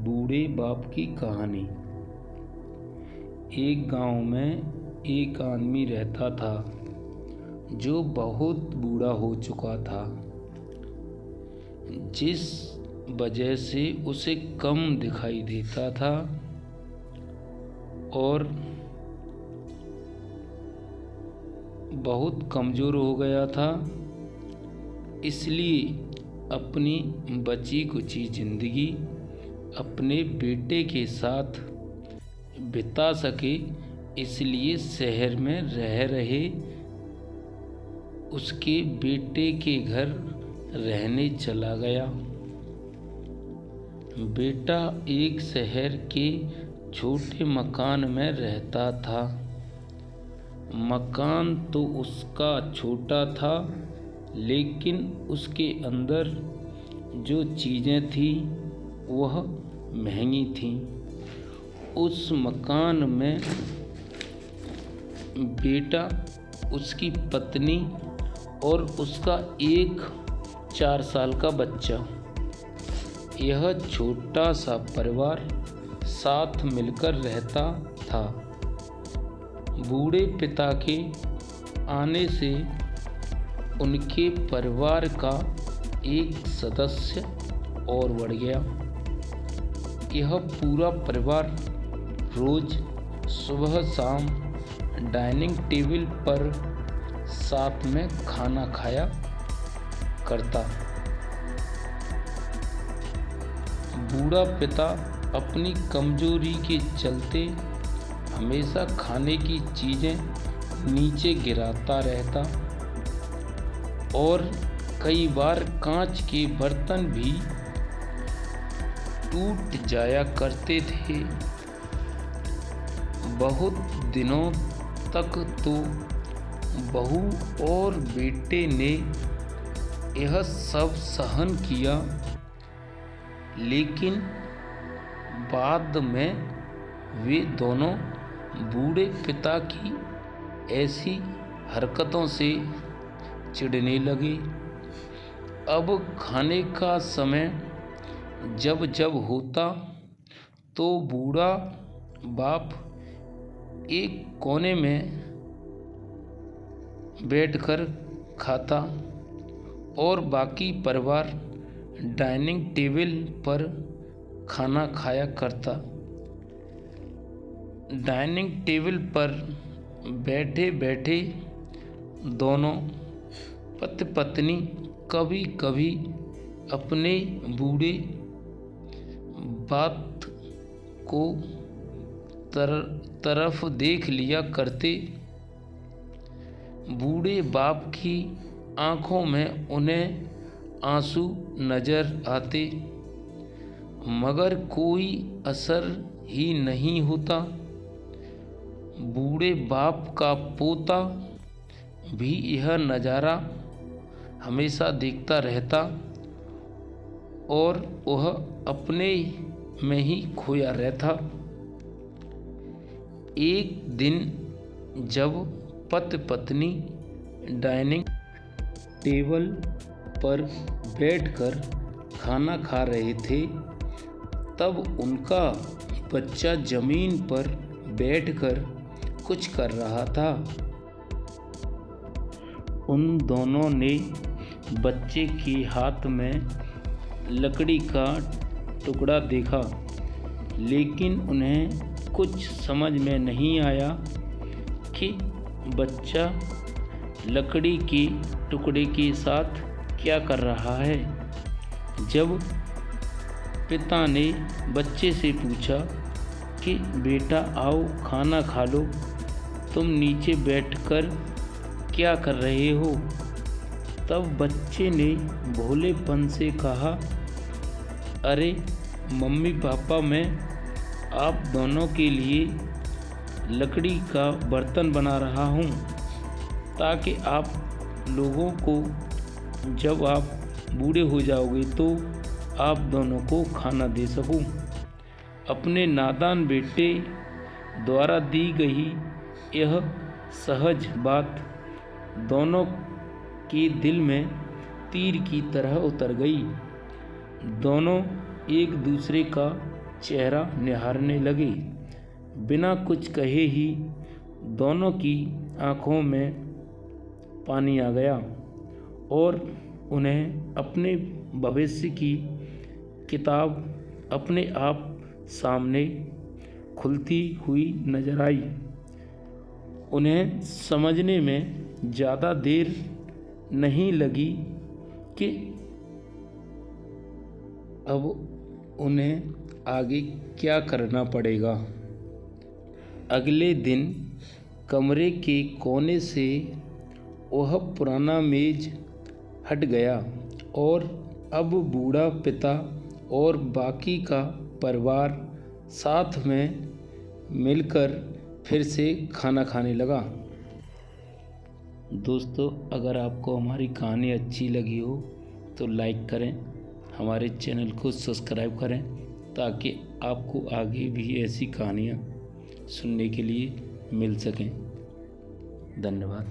बूढ़े बाप की कहानी। एक गांव में एक आदमी रहता था जो बहुत बूढ़ा हो चुका था, जिस वजह से उसे कम दिखाई देता था और बहुत कमज़ोर हो गया था। इसलिए अपनी बची कुची ज़िंदगी अपने बेटे के साथ बिता सके, इसलिए शहर में रह रहे उसके बेटे के घर रहने चला गया। बेटा एक शहर के छोटे मकान में रहता था। मकान तो उसका छोटा था, लेकिन उसके अंदर जो चीज़ें थी वह महंगी थीं। उस मकान में बेटा, उसकी पत्नी और उसका एक 4 साल का बच्चा, यह छोटा सा परिवार साथ मिलकर रहता था। बूढ़े पिता के आने से उनके परिवार का एक सदस्य और बढ़ गया। यह पूरा परिवार रोज सुबह शाम डाइनिंग टेबल पर साथ में खाना खाया करता। बूढ़ा पिता अपनी कमजोरी के चलते हमेशा खाने की चीज़ें नीचे गिराता रहता और कई बार कांच के बर्तन भी टूट जाया करते थे। बहुत दिनों तक तो बहू और बेटे ने यह सब सहन किया, लेकिन बाद में वे दोनों बूढ़े पिता की ऐसी हरकतों से चिढ़ने लगे। अब खाने का समय जब जब होता तो बूढ़ा बाप एक कोने में बैठकर खाता और बाकी परिवार डाइनिंग टेबल पर खाना खाया करता। डाइनिंग टेबल पर बैठे बैठे दोनों पति पत्नी कभी कभी अपने बूढ़े बाप को तरफ देख लिया करते। बूढ़े बाप की आंखों में उन्हें आंसू नजर आते, मगर कोई असर ही नहीं होता। बूढ़े बाप का पोता भी यह नज़ारा हमेशा देखता रहता और वह अपने में ही खोया रहता। एक दिन जब पति पत्नी डाइनिंग टेबल पर बैठकर खाना खा रहे थे, तब उनका बच्चा जमीन पर बैठकर कुछ कर रहा था। उन दोनों ने बच्चे के हाथ में लकड़ी का टुकड़ा देखा, लेकिन उन्हें कुछ समझ में नहीं आया कि बच्चा लकड़ी के टुकड़े के साथ क्या कर रहा है। जब पिता ने बच्चे से पूछा कि बेटा आओ खाना खा लो, तुम नीचे बैठकर क्या कर रहे हो, तब बच्चे ने भोलेपन से कहा, अरे मम्मी पापा, मैं आप दोनों के लिए लकड़ी का बर्तन बना रहा हूँ, ताकि आप लोगों को जब आप बूढ़े हो जाओगे तो आप दोनों को खाना दे सकूँ। अपने नादान बेटे द्वारा दी गई यह सहज बात दोनों के दिल में तीर की तरह उतर गई। दोनों एक दूसरे का चेहरा निहारने लगे। बिना कुछ कहे ही दोनों की आंखों में पानी आ गया और उन्हें अपने भविष्य की किताब अपने आप सामने खुलती हुई नजर आई। उन्हें समझने में ज़्यादा देर नहीं लगी कि अब उन्हें आगे क्या करना पड़ेगा। अगले दिन कमरे के कोने से वह पुराना मेज हट गया और अब बूढ़ा पिता और बाकी का परिवार साथ में मिलकर फिर से खाना खाने लगा। दोस्तों, अगर आपको हमारी कहानी अच्छी लगी हो तो लाइक करें, हमारे चैनल को सब्सक्राइब करें ताकि आपको आगे भी ऐसी कहानियाँ सुनने के लिए मिल सकें। धन्यवाद।